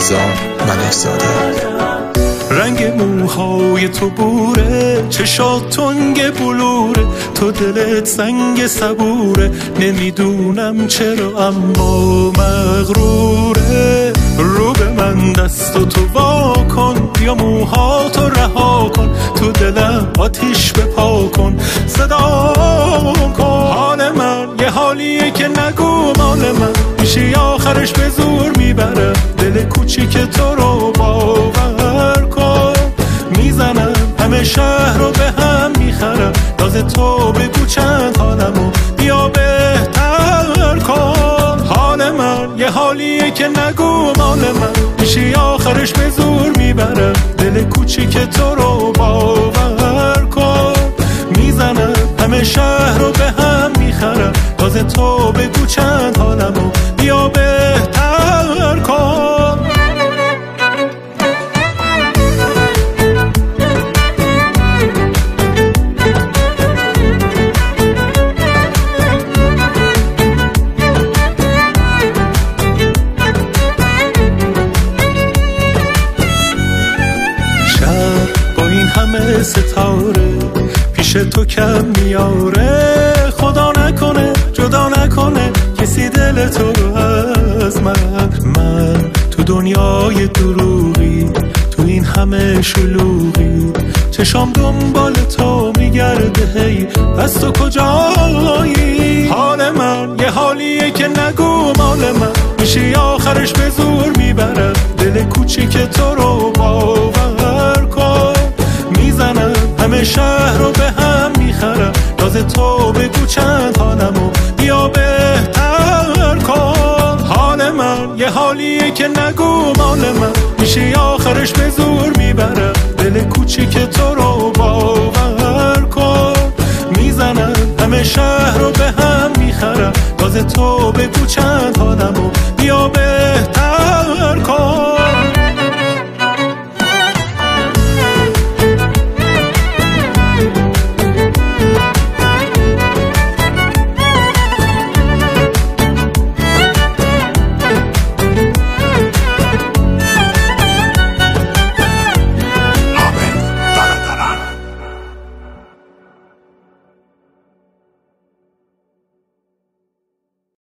رضا ملک‌زاده. رنگ موهای تو بوره، چشات تنگ بلوره، تو دلت سنگ صبوره، نمیدونم چرا اما مغروره. رو به من دست تو وا کن، بیا موهاتو رها کن، تو دلم آتیش بپا کن، صدا کن. حال من یه حالیه که نگو مال من، میشه آخرش به زور میبرم دل کوچیک تو رو باور کن. میزنم همه شهر رو به هم میخرم، راز تو بگو چند حالمو بیا بهتر کن. حال من یه حالیه که نگو مال من، میشه آخرش به زور میبرم دل کوچیک تو رو باور کن. میزنم همه شهر رو به هم میخرم، راز تو بگو چند حالمو بیا بهتر کن. همه ستاره پیش تو کم میاره، خدا نکنه جدا نکنه کسی دل تو رو از من تو دنیای دروغی، تو این همه شلوغی، چشام دنبال تو میگرده، هی پس تو کجایی؟ حال من یه حالیه که نگو مال من، میشه آخرش به زور میبرم دل کوچیک تو رو باور کن. میزنم همه شهر رو به هم میخرم، راز تو بگو چند حالمو بیا بهتر کن. حال من یه حالیه که نگو مال من، میشه آخرش به زور میبرم دل کوچیک تو رو باور کن. میزنم همه شهر رو به هم میخرم، راز تو بگو چند حالمو